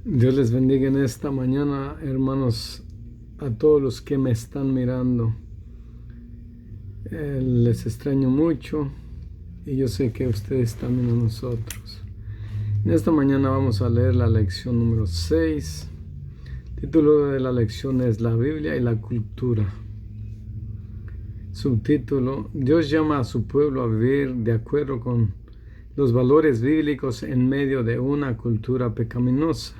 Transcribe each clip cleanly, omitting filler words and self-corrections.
Dios les bendiga en esta mañana, hermanos, a todos los que me están mirando. Les extraño mucho y yo sé que ustedes también a nosotros. En esta mañana vamos a leer la lección número 6. El título de la lección es La Biblia y la cultura. Subtítulo: Dios llama a su pueblo a vivir de acuerdo con los valores bíblicos en medio de una cultura pecaminosa.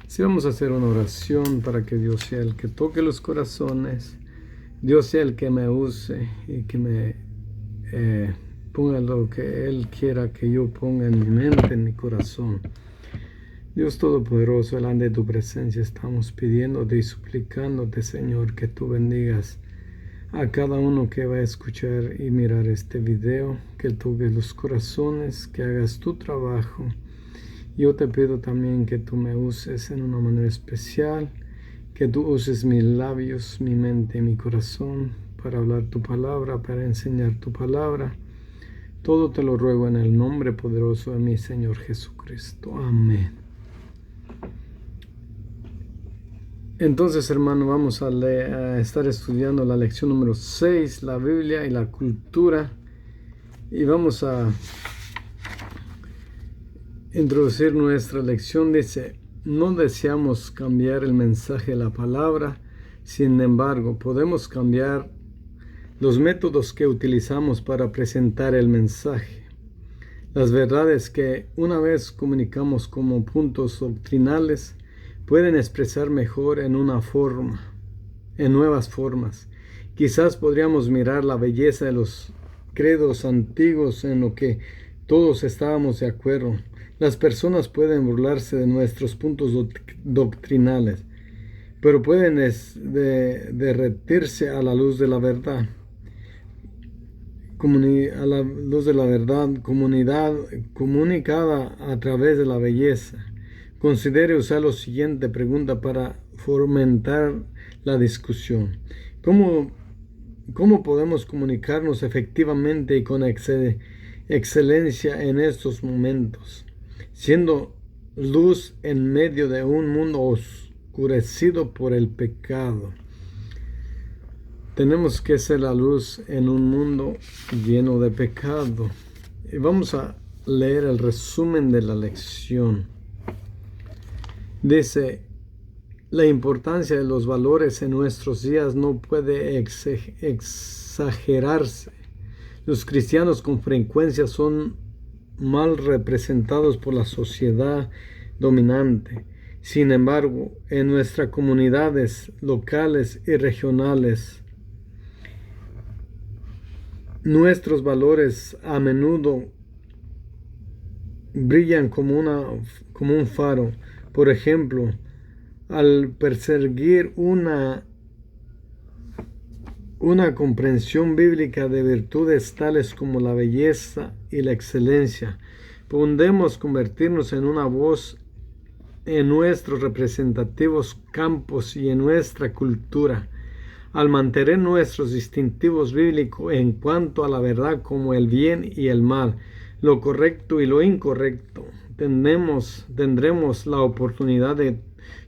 Así vamos a hacer una oración para que Dios sea el que toque los corazones, Dios sea el que me use y que me ponga lo que Él quiera que yo ponga en mi mente, en mi corazón. Dios Todopoderoso, delante de tu presencia estamos pidiéndote y suplicándote, Señor, que tú bendigas a cada uno que va a escuchar y mirar este video, que toques los corazones, que hagas tu trabajo. Yo te pido también que tú me uses en una manera especial, que tú uses mis labios, mi mente y mi corazón para hablar tu palabra, para enseñar tu palabra. Todo te lo ruego en el nombre poderoso de mi Señor Jesucristo. Amén. Entonces, hermano, vamos a estar estudiando la lección número 6, la Biblia y la cultura. Y vamos a introducir nuestra lección. Dice: no deseamos cambiar el mensaje de la palabra, sin embargo, podemos cambiar los métodos que utilizamos para presentar el mensaje. Las verdades que una vez comunicamos como puntos doctrinales pueden expresar mejor en nuevas formas. Quizás podríamos mirar la belleza de los credos antiguos en lo que todos estábamos de acuerdo. Las personas pueden burlarse de nuestros puntos doctrinales, pero pueden derretirse a la luz de la verdad. A la luz de la verdad comunicada a través de la belleza. Considere usar la siguiente pregunta para fomentar la discusión. ¿Cómo podemos comunicarnos efectivamente y con excelencia en estos momentos, siendo luz en medio de un mundo oscurecido por el pecado? Tenemos que ser la luz en un mundo lleno de pecado. Y vamos a leer el resumen de la lección. Dice: la importancia de los valores en nuestros días no puede exagerarse. Los cristianos con frecuencia son mal representados por la sociedad dominante. Sin embargo, en nuestras comunidades locales y regionales, nuestros valores a menudo brillan como un faro. Por ejemplo, al perseguir una comprensión bíblica de virtudes tales como la belleza y la excelencia, podemos convertirnos en una voz en nuestros representativos campos y en nuestra cultura. Al mantener nuestros distintivos bíblicos en cuanto a la verdad como el bien y el mal, lo correcto y lo incorrecto, tendremos la oportunidad de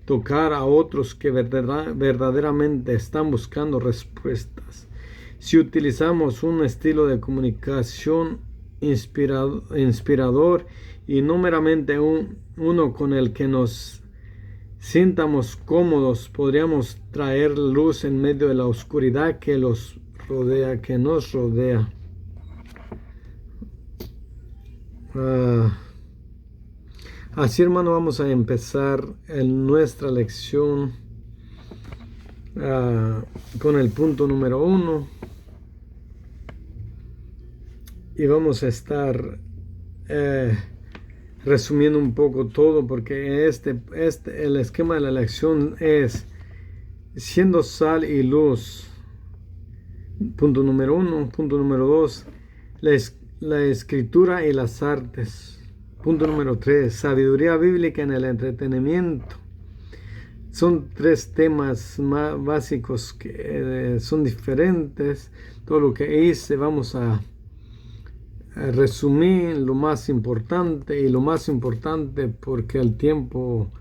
tocar a otros que verdaderamente están buscando respuestas. Si utilizamos un estilo de comunicación inspirador y no meramente uno con el que nos sintamos cómodos, podríamos traer luz en medio de la oscuridad que nos rodea. Así, hermano, vamos a empezar en nuestra lección con el punto número 1. Y vamos a estar resumiendo un poco todo, porque el esquema de la lección es siendo sal y luz. Punto número 1. Punto número 2, la escritura y las artes. Punto número 3, sabiduría bíblica en el entretenimiento. Son 3 temas más básicos que son diferentes. Todo lo que hice, vamos a resumir lo más importante, y lo más importante porque el tiempo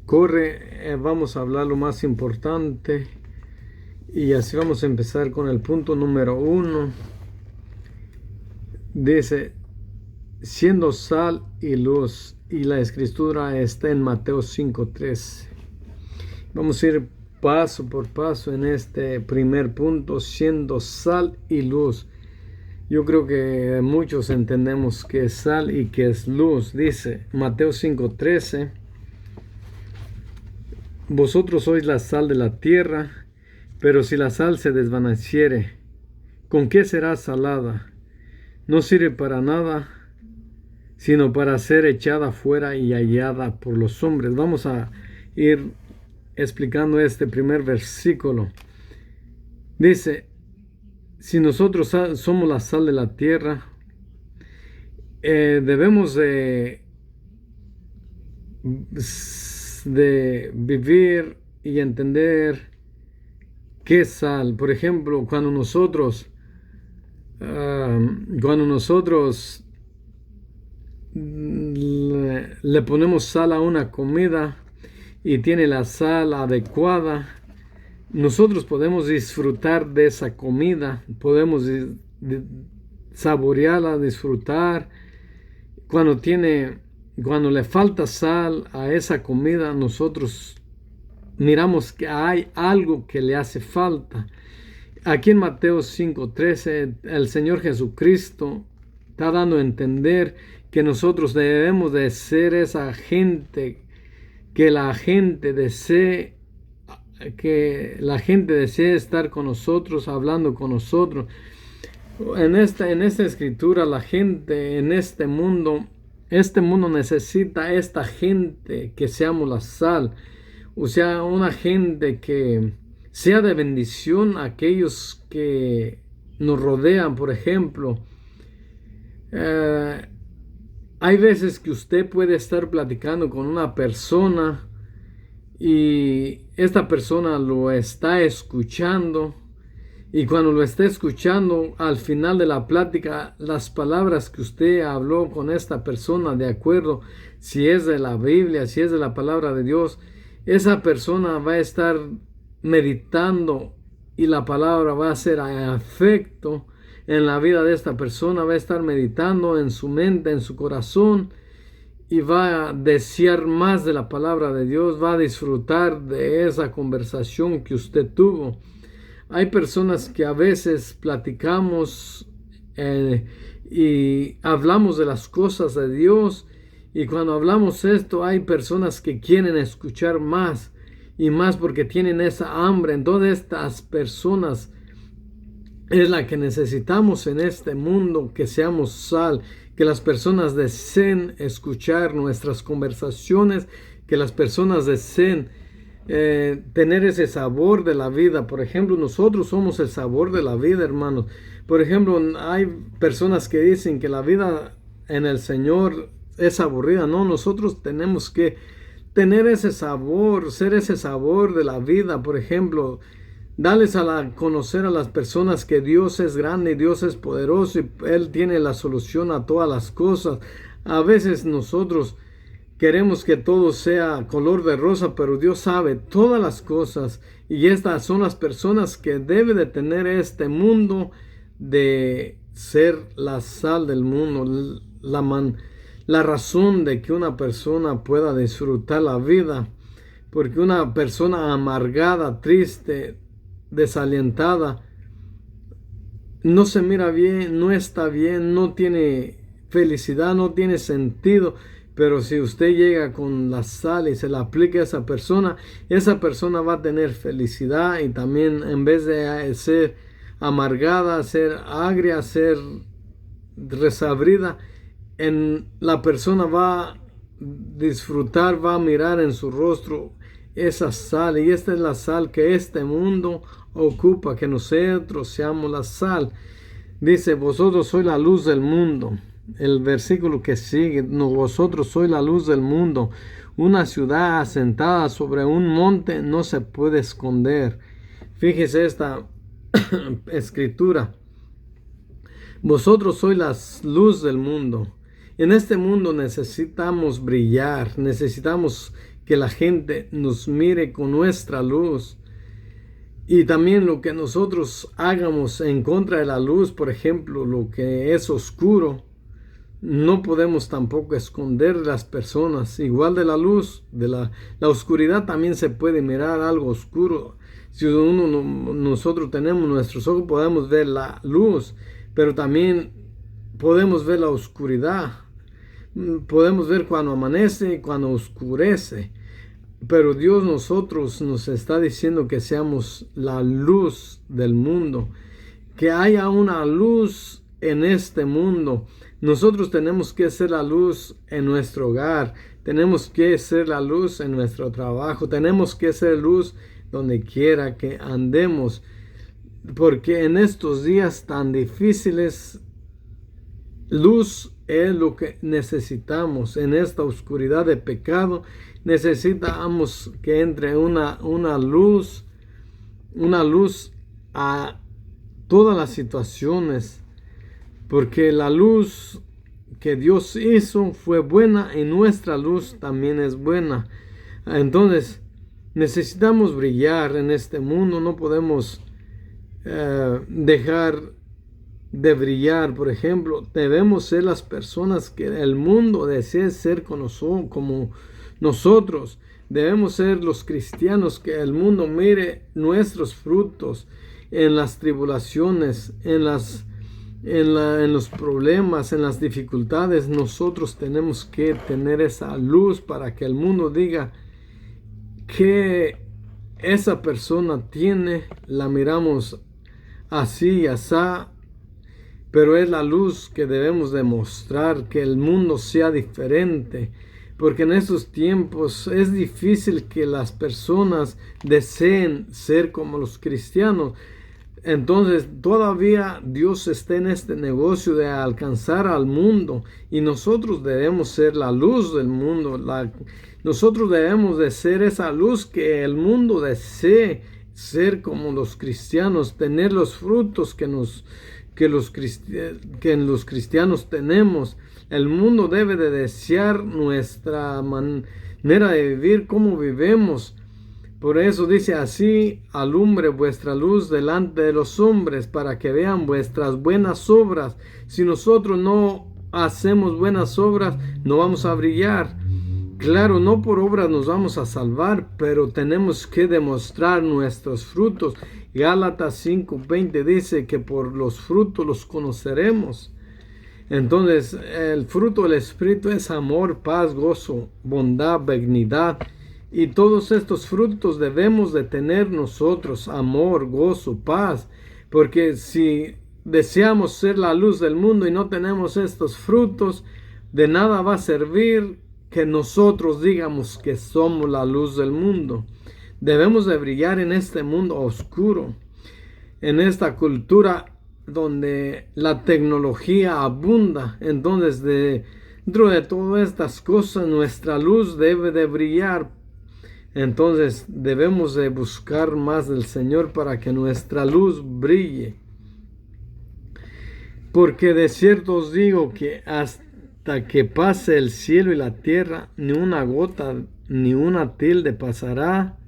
corre. Vamos a hablar lo más importante. Y así vamos a empezar con el punto número 1. Dice, siendo sal y luz. Y la escritura está en Mateo 5:13. Vamos a ir paso por paso en este primer punto, siendo sal y luz. Yo creo que muchos entendemos qué es sal y qué es luz. Dice Mateo 5:13, vosotros sois la sal de la tierra, pero si la sal se desvaneciere, ¿con qué será salada? No sirve para nada, sino para ser echada fuera y hallada por los hombres. Vamos a ir explicando este primer versículo. Dice, si nosotros somos la sal de la tierra, debemos de vivir y entender qué es sal. Por ejemplo, cuando nosotros le ponemos sal a una comida y tiene la sal adecuada, nosotros podemos disfrutar de esa comida, podemos saborearla, disfrutar. Cuando le falta sal a esa comida, nosotros miramos que hay algo que le hace falta. Aquí en Mateo 5:13, el Señor Jesucristo está dando a entender que nosotros debemos de ser esa gente que la gente desee estar con nosotros, hablando con nosotros. En esta escritura, la gente en este mundo necesita esta gente que seamos la sal, o sea, una gente que sea de bendición a aquellos que nos rodean. Por ejemplo, hay veces que usted puede estar platicando con una persona y esta persona lo está escuchando, y cuando lo está escuchando, al final de la plática, las palabras que usted habló con esta persona, de acuerdo, si es de la Biblia, si es de la palabra de Dios, esa persona va a estar meditando y la palabra va a hacer efecto en la vida de esta persona, va a estar meditando en su mente, en su corazón, y va a desear más de la palabra de Dios, va a disfrutar de esa conversación que usted tuvo. Hay personas que a veces platicamos y hablamos de las cosas de Dios, y cuando hablamos esto, hay personas que quieren escuchar más y más porque tienen esa hambre. Entonces estas personas es la que necesitamos en este mundo, que seamos sal, que las personas deseen escuchar nuestras conversaciones, que las personas deseen tener ese sabor de la vida. Por ejemplo, nosotros somos el sabor de la vida, hermanos. Por ejemplo, hay personas que dicen que la vida en el Señor es aburrida. No, nosotros tenemos que tener ese sabor, ser ese sabor de la vida. Por ejemplo, darles conocer a las personas que Dios es grande y Dios es poderoso y Él tiene la solución a todas las cosas. A veces nosotros queremos que todo sea color de rosa, pero Dios sabe todas las cosas, y estas son las personas que debe de tener este mundo, de ser la sal del mundo, la razón de que una persona pueda disfrutar la vida. Porque una persona amargada, triste, desalientada, no se mira bien, no está bien, no tiene felicidad, no tiene sentido. Pero si usted llega con la sal y se la aplica a esa persona va a tener felicidad, y también, en vez de ser amargada, ser agria, ser resabrida, la persona va a disfrutar, va a mirar en su rostro esa sal. Y esta es la sal que este mundo ocupa, que nosotros seamos la sal. Dice, vosotros sois la luz del mundo. El versículo que sigue, vosotros sois la luz del mundo. Una ciudad asentada sobre un monte no se puede esconder. Fíjese esta escritura. Vosotros sois la luz del mundo. En este mundo necesitamos brillar, necesitamos que la gente nos mire con nuestra luz. Y también lo que nosotros hagamos en contra de la luz, por ejemplo, lo que es oscuro, no podemos tampoco esconder de las personas. Igual de la luz, de la oscuridad también se puede mirar algo oscuro. Si nosotros tenemos nuestros ojos, podemos ver la luz, pero también podemos ver la oscuridad. Podemos ver cuando amanece y cuando oscurece. Pero Dios nos está diciendo que seamos la luz del mundo, que haya una luz en este mundo. Nosotros tenemos que ser la luz en nuestro hogar, tenemos que ser la luz en nuestro trabajo, tenemos que ser luz donde quiera que andemos, porque en estos días tan difíciles, luz es lo que necesitamos. En esta oscuridad de pecado necesitamos que entre una luz a todas las situaciones, porque la luz que Dios hizo fue buena y nuestra luz también es buena. Entonces necesitamos brillar en este mundo, no podemos dejar de brillar. Por ejemplo, debemos ser las personas que el mundo desee ser como nosotros. Debemos ser los cristianos que el mundo mire nuestros frutos en las tribulaciones, en los problemas, en las dificultades. Nosotros tenemos que tener esa luz para que el mundo diga que esa persona tiene, la miramos así y asá. Pero es la luz que debemos demostrar, que el mundo sea diferente. Porque en estos tiempos es difícil que las personas deseen ser como los cristianos. Entonces todavía Dios está en este negocio de alcanzar al mundo. Y nosotros debemos ser la luz del mundo. Nosotros debemos de ser esa luz que el mundo desee ser como los cristianos. Tener los frutos que en los cristianos tenemos. El mundo debe de desear nuestra manera de vivir, cómo vivimos. Por eso dice así: alumbre vuestra luz delante de los hombres, para que vean vuestras buenas obras. Si nosotros no hacemos buenas obras, no vamos a brillar. Claro, no por obras nos vamos a salvar, pero tenemos que demostrar nuestros frutos. Gálatas 5:20 dice que por los frutos los conoceremos. Entonces, el fruto del Espíritu es amor, paz, gozo, bondad, benignidad. Y todos estos frutos debemos de tener nosotros: amor, gozo, paz. Porque si deseamos ser la luz del mundo y no tenemos estos frutos, de nada va a servir que nosotros digamos que somos la luz del mundo. Debemos de brillar en este mundo oscuro, en esta cultura donde la tecnología abunda. Entonces, dentro de todas estas cosas, nuestra luz debe de brillar. Entonces, debemos de buscar más del Señor para que nuestra luz brille. Porque de cierto os digo que hasta que pase el cielo y la tierra, ni una gota ni una tilde pasará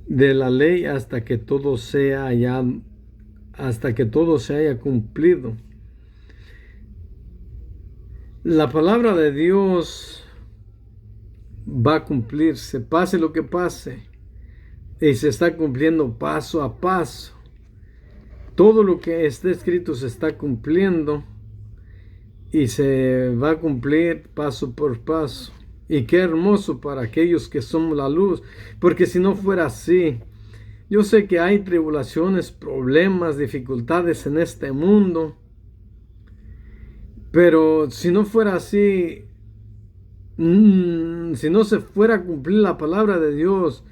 de la ley hasta que todo se haya cumplido. La palabra de Dios va a cumplirse, pase lo que pase, y se está cumpliendo paso a paso. Todo lo que está escrito se está cumpliendo y se va a cumplir paso por paso. Y qué hermoso para aquellos que somos la luz, porque si no fuera así, yo sé que hay tribulaciones, problemas, dificultades en este mundo, pero si no fuera así, si no se fuera a cumplir la palabra de Dios,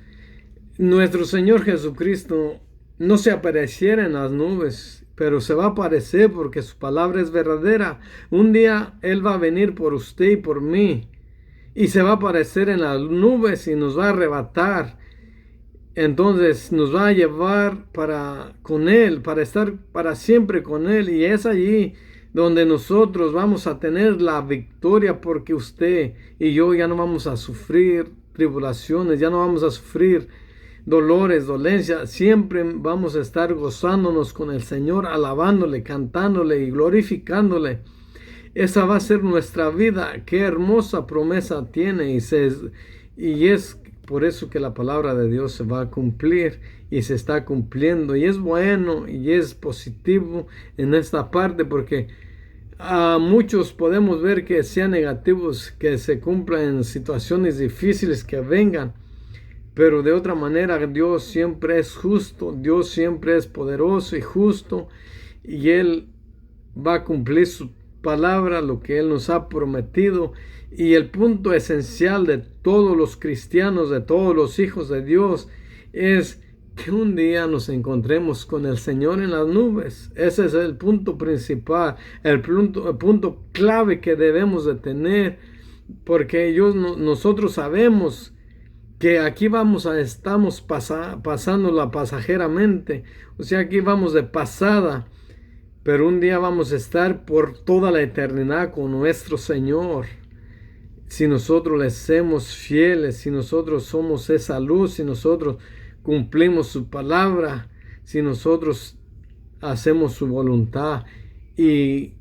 nuestro Señor Jesucristo no se apareciera en las nubes, pero se va a aparecer porque su palabra es verdadera. Un día Él va a venir por usted y por mí, y se va a aparecer en las nubes y nos va a arrebatar. Entonces nos va a llevar con Él, para estar para siempre con Él. Y es allí donde nosotros vamos a tener la victoria porque usted y yo ya no vamos a sufrir tribulaciones, ya no vamos a sufrir dolores, dolencias, siempre vamos a estar gozándonos con el Señor, alabándole, cantándole y glorificándole. Esa va a ser nuestra vida. Qué hermosa promesa tiene y es por eso que la palabra de Dios se va a cumplir y se está cumpliendo. Y es bueno y es positivo en esta parte porque a muchos podemos ver que sean negativos, que se cumplan en situaciones difíciles que vengan. Pero de otra manera, Dios siempre es justo, Dios siempre es poderoso y justo, y Él va a cumplir su palabra, lo que Él nos ha prometido. Y el punto esencial de todos los cristianos, de todos los hijos de Dios, es que un día nos encontremos con el Señor en las nubes. Ese es el punto principal, el punto clave que debemos de tener, porque nosotros sabemos que aquí estamos pasándola pasajeramente, o sea, aquí vamos de pasada, pero un día vamos a estar por toda la eternidad con nuestro Señor. Si nosotros le somos fieles, si nosotros somos esa luz, si nosotros cumplimos su palabra, si nosotros hacemos su voluntad, y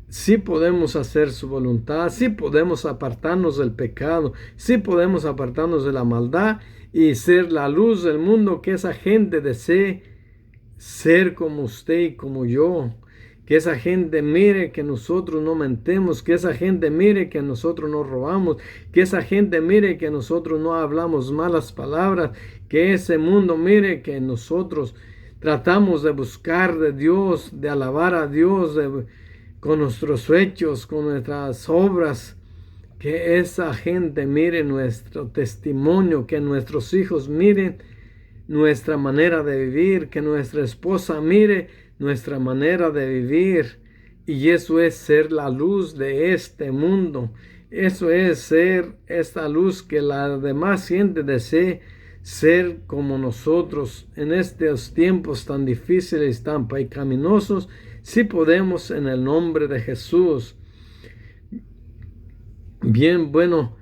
sí podemos hacer su voluntad, sí podemos apartarnos del pecado, sí podemos apartarnos de la maldad y ser la luz del mundo, que esa gente desee ser como usted y como yo. Que esa gente mire que nosotros no mentemos, que esa gente mire que nosotros no robamos, que esa gente mire que nosotros no hablamos malas palabras, que ese mundo mire que nosotros tratamos de buscar de Dios, de alabar a Dios, con nuestros hechos, con nuestras obras, que esa gente mire nuestro testimonio, que nuestros hijos miren nuestra manera de vivir, que nuestra esposa mire nuestra manera de vivir. Y eso es ser la luz de este mundo. Eso es ser esta luz que la demás gente desee ser como nosotros en estos tiempos tan difíciles, tan pecaminosos. Si podemos, en el nombre de Jesús. Bien, bueno,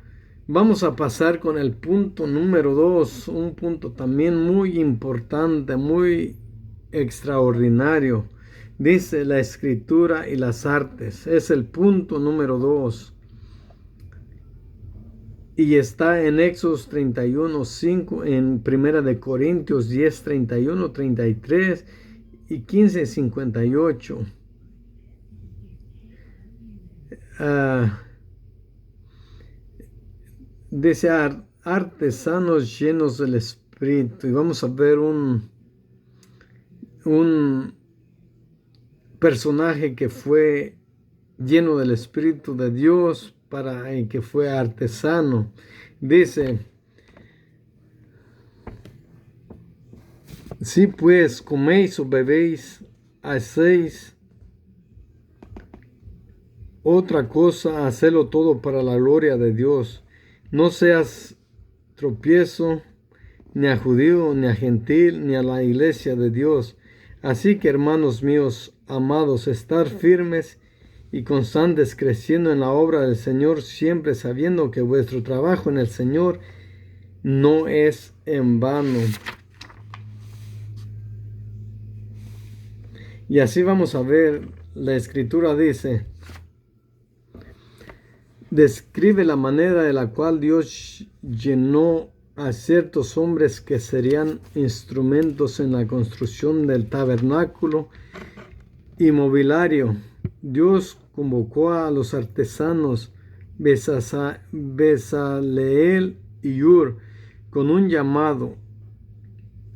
vamos a pasar con el punto número 2, un punto también muy importante, muy extraordinario. Dice la escritura y las artes. Es el punto número 2. Y está en Éxodo 31:5, en Primera de Corintios 10:31, 33 y 15:58. Dice artesanos llenos del Espíritu. Y vamos a ver un personaje que fue lleno del Espíritu de Dios y que fue artesano. Dice: si pues coméis o bebéis, hacéis otra cosa, hacedlo todo para la gloria de Dios. No seas tropiezo ni a judío, ni a gentil, ni a la iglesia de Dios. Así que, hermanos míos, amados, estar firmes y constantes, creciendo en la obra del Señor, siempre sabiendo que vuestro trabajo en el Señor no es en vano. Y así vamos a ver, la Escritura describe la manera de la cual Dios llenó a ciertos hombres que serían instrumentos en la construcción del tabernáculo y mobiliario. Dios convocó a los artesanos Bezaleel y Ur con un llamado.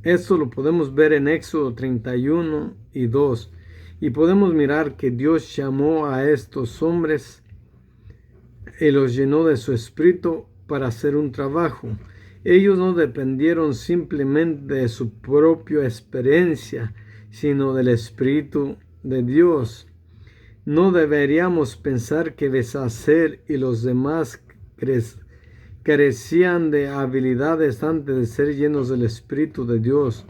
Esto lo podemos ver en Éxodo 31 y 2. Y podemos mirar que Dios llamó a estos hombres y los llenó de su espíritu para hacer un trabajo. Ellos no dependieron simplemente de su propia experiencia, sino del Espíritu de Dios. No deberíamos pensar que Bezaleel y los demás carecían de habilidades antes de ser llenos del Espíritu de Dios.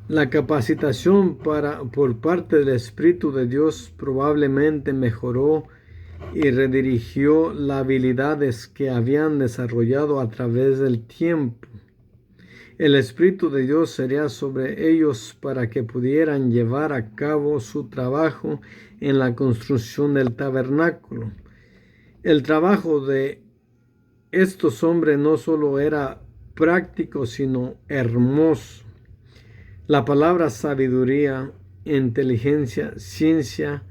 La capacitación por parte del Espíritu de Dios probablemente mejoró y redirigió las habilidades que habían desarrollado a través del tiempo. El Espíritu de Dios sería sobre ellos para que pudieran llevar a cabo su trabajo en la construcción del tabernáculo. El trabajo de estos hombres no solo era práctico, sino hermoso. La palabra sabiduría, inteligencia, ciencia,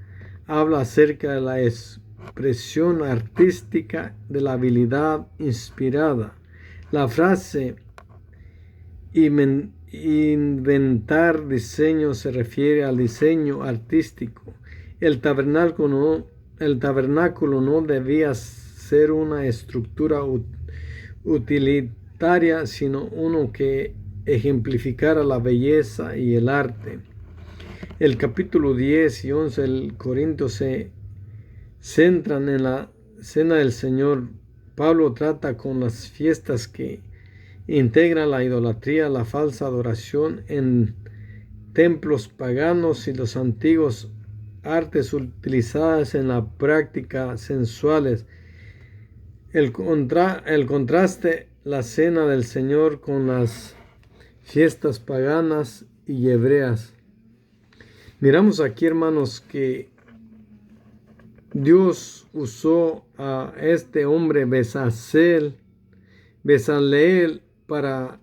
habla acerca de la expresión artística de la habilidad inspirada. La frase inventar diseño se refiere al diseño artístico. El tabernáculo no debía ser una estructura utilitaria, sino uno que ejemplificara la belleza y el arte. El capítulo 10 y 11 del Corinto se centran en la cena del Señor. Pablo trata con las fiestas que integran la idolatría, la falsa adoración en templos paganos y los antiguos artes utilizadas en la práctica sensuales. El contraste, la cena del Señor con las fiestas paganas y hebreas. Miramos aquí, hermanos, que Dios usó a este hombre Bezaleel para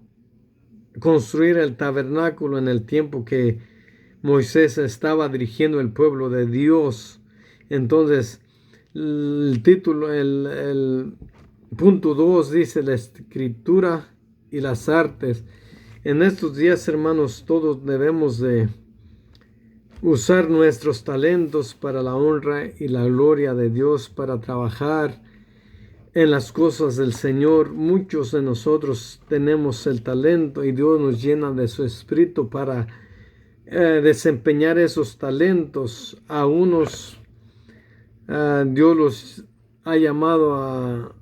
construir el tabernáculo en el tiempo que Moisés estaba dirigiendo el pueblo de Dios. Entonces, el título, el punto 2 dice la escritura y las artes. En estos días, hermanos, todos debemos de usar nuestros talentos para la honra y la gloria de Dios, para trabajar en las cosas del Señor. Muchos de nosotros tenemos el talento y Dios nos llena de su espíritu para desempeñar esos talentos. A unos Dios los ha llamado a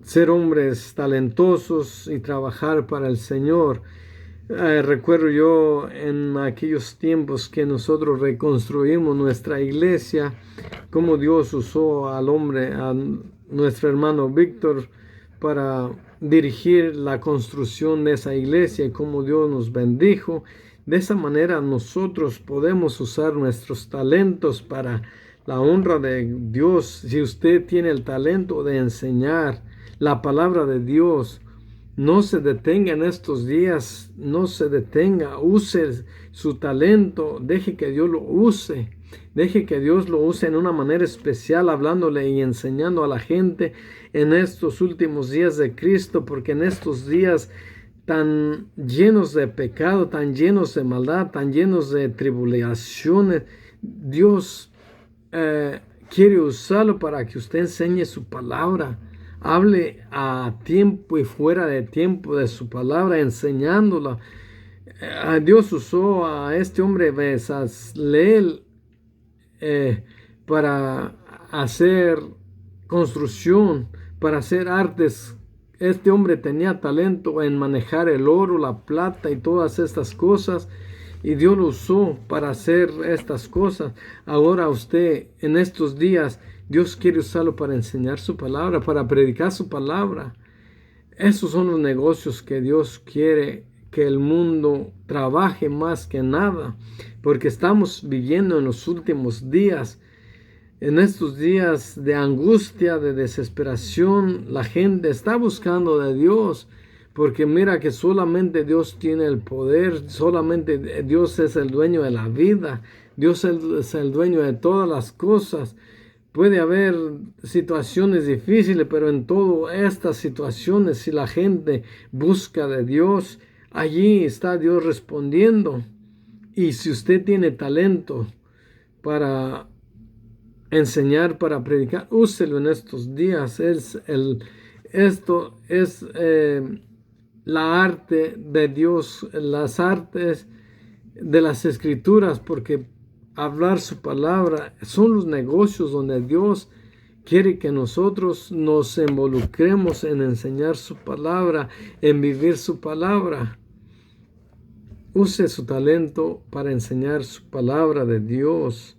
ser hombres talentosos y trabajar para el Señor. Recuerdo yo en aquellos tiempos que nosotros reconstruimos nuestra iglesia, cómo Dios usó al hombre, a nuestro hermano Víctor, para dirigir la construcción de esa iglesia y cómo Dios nos bendijo. De esa manera nosotros podemos usar nuestros talentos para la honra de Dios. Si usted tiene el talento de enseñar la palabra de Dios, no se detenga en estos días, no se detenga, use su talento, deje que Dios lo use, deje que Dios lo use en una manera especial, hablándole y enseñando a la gente en estos últimos días de Cristo, porque en estos días tan llenos de pecado, tan llenos de maldad, tan llenos de tribulaciones, Dios quiere usarlo para que usted enseñe su palabra. Hable a tiempo y fuera de tiempo de su palabra, enseñándola. Dios usó a este hombre Bezaleel para hacer construcción, para hacer artes. Este hombre tenía talento en manejar el oro, la plata y todas estas cosas, y Dios lo usó para hacer estas cosas. Ahora usted, en estos días, Dios quiere usarlo para enseñar su palabra, para predicar su palabra. Esos son los negocios que Dios quiere que el mundo trabaje más que nada, porque estamos viviendo en los últimos días. En estos días de angustia, de desesperación, la gente está buscando de Dios, porque mira que solamente Dios tiene el poder, solamente Dios es el dueño de la vida, Dios es el dueño de todas las cosas. Puede haber situaciones difíciles, pero en todas estas situaciones, si la gente busca de Dios, allí está Dios respondiendo. Y si usted tiene talento para enseñar, para predicar, úselo en estos días. Esto es la arte de Dios, las artes de las Escrituras, porque hablar su palabra son los negocios donde Dios quiere que nosotros nos involucremos en enseñar su palabra, en vivir su palabra. use su talento para enseñar su palabra de Dios.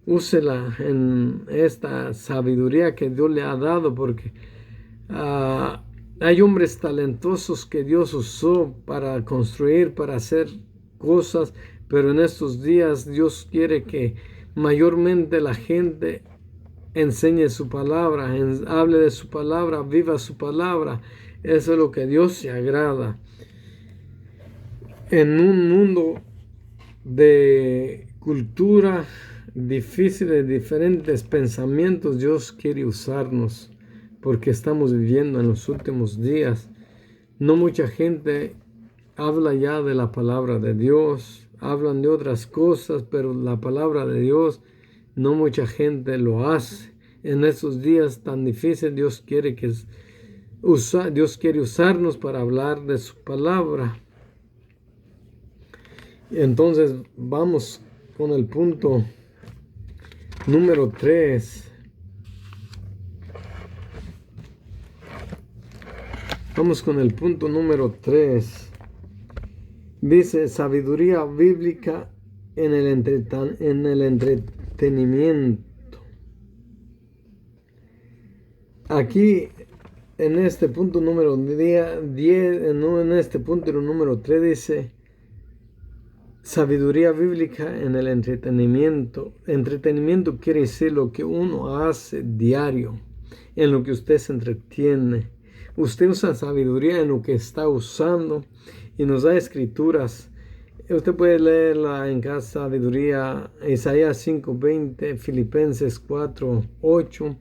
Úsela en esta sabiduría que Dios le ha dado, porque hay hombres talentosos que Dios usó para construir, para hacer cosas, pero en estos días Dios quiere que mayormente la gente enseñe su palabra, hable de su palabra, viva su palabra. Eso es lo que Dios se agrada. En un mundo de cultura difícil, de diferentes pensamientos, Dios quiere usarnos porque estamos viviendo en los últimos días. No mucha gente habla ya de la palabra de Dios, hablan de otras cosas, pero la palabra de Dios no mucha gente lo hace. En esos días tan difíciles, Dios quiere usarnos para hablar de su palabra. Entonces vamos con el punto número 3. Vamos con el punto número 3. Dice sabiduría bíblica en el entretenimiento. Aquí en este punto número 10, en este punto número 3 dice sabiduría bíblica en el entretenimiento. Entretenimiento quiere decir lo que uno hace diario, en lo que usted se entretiene. Usted usa sabiduría en lo que está usando y nos da escrituras. Usted puede leerla en casa, sabiduría, Isaías 5:20, Filipenses 4:8.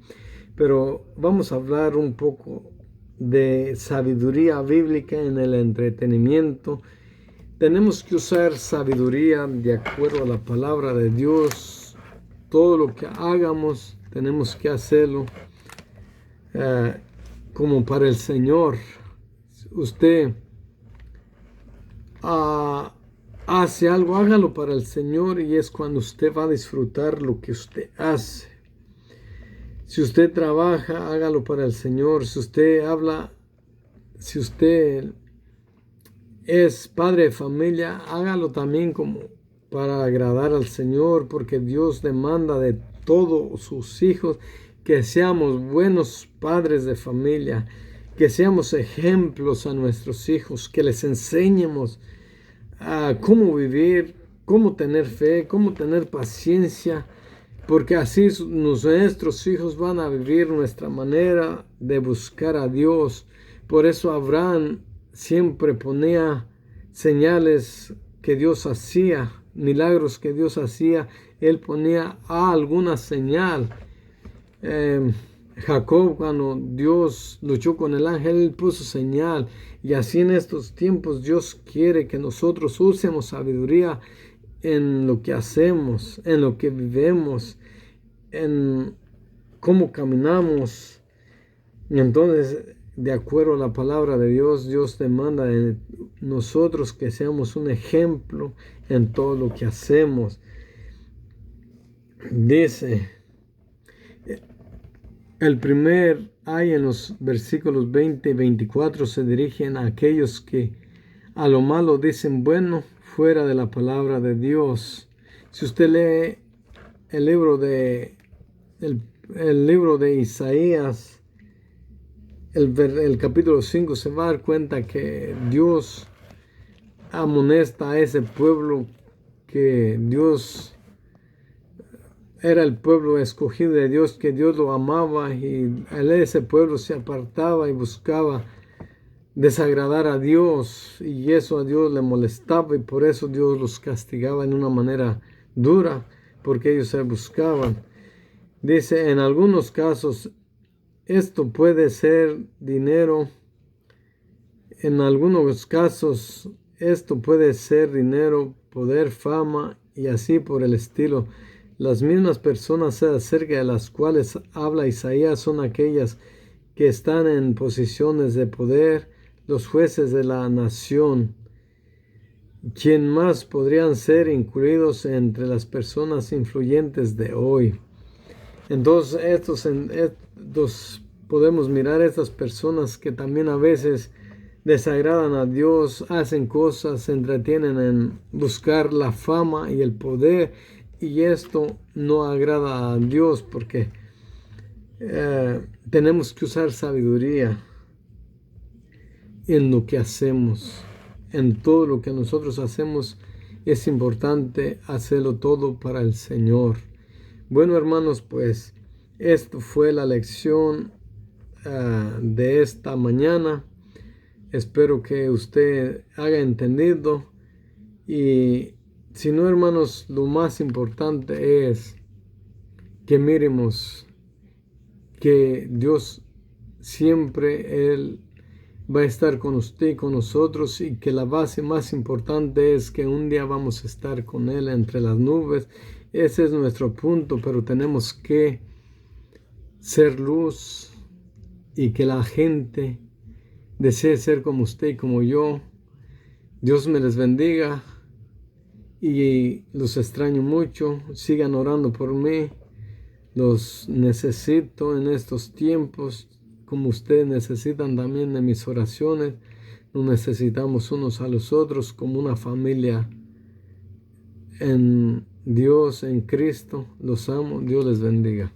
Pero vamos a hablar un poco de sabiduría bíblica en el entretenimiento. Tenemos que usar sabiduría de acuerdo a la palabra de Dios. Todo lo que hagamos tenemos que hacerlo como para el Señor. Usted hace algo, hágalo para el Señor, y es cuando usted va a disfrutar lo que usted hace. Si usted trabaja, hágalo para el Señor. Si usted habla, si usted es padre de familia, hágalo también como para agradar al Señor, porque Dios demanda de todos sus hijos que seamos buenos padres de familia, que seamos ejemplos a nuestros hijos, que les enseñemos a cómo vivir, cómo tener fe, cómo tener paciencia, porque así nuestros hijos van a vivir nuestra manera de buscar a Dios. Por eso Abraham siempre ponía señales que Dios hacía, milagros que Dios hacía, él ponía alguna señal. Jacob, cuando Dios luchó con el ángel, él puso señal. Y así en estos tiempos Dios quiere que nosotros usemos sabiduría en lo que hacemos, en lo que vivimos, en cómo caminamos. Y entonces, de acuerdo a la palabra de Dios, Dios demanda de nosotros que seamos un ejemplo en todo lo que hacemos. Dice, hay en los versículos 20 y 24 se dirigen a aquellos que a lo malo dicen bueno fuera de la palabra de Dios. Si usted lee el libro de Isaías, el capítulo 5, se va a dar cuenta que Dios amonesta a ese pueblo, que Dios era el pueblo escogido de Dios, que Dios lo amaba, y ese pueblo se apartaba y buscaba desagradar a Dios, y eso a Dios le molestaba, y por eso Dios los castigaba en una manera dura, porque ellos se buscaban. Dice, en algunos casos esto puede ser dinero, en algunos casos esto puede ser dinero, poder, fama y así por el estilo. Las mismas personas acerca de las cuales habla Isaías son aquellas que están en posiciones de poder, los jueces de la nación. ¿Quién más podrían ser incluidos entre las personas influyentes de hoy? Entonces, podemos mirar a estas personas que también a veces desagradan a Dios, hacen cosas, se entretienen en buscar la fama y el poder, y esto no agrada a Dios porque tenemos que usar sabiduría en lo que hacemos. En todo lo que nosotros hacemos es importante hacerlo todo para el Señor. Bueno, hermanos, pues esto fue la lección de esta mañana. Espero que usted haya entendido, y si no, hermanos, lo más importante es que miremos que Dios siempre Él va a estar con usted y con nosotros, y que la base más importante es que un día vamos a estar con Él entre las nubes. Ese es nuestro punto, pero tenemos que ser luz y que la gente desee ser como usted y como yo. Dios me les bendiga y los extraño mucho. Sigan orando por mí. Los necesito en estos tiempos, como ustedes necesitan también de mis oraciones. Nos necesitamos unos a los otros como una familia en Dios, en Cristo. Los amo. Dios les bendiga.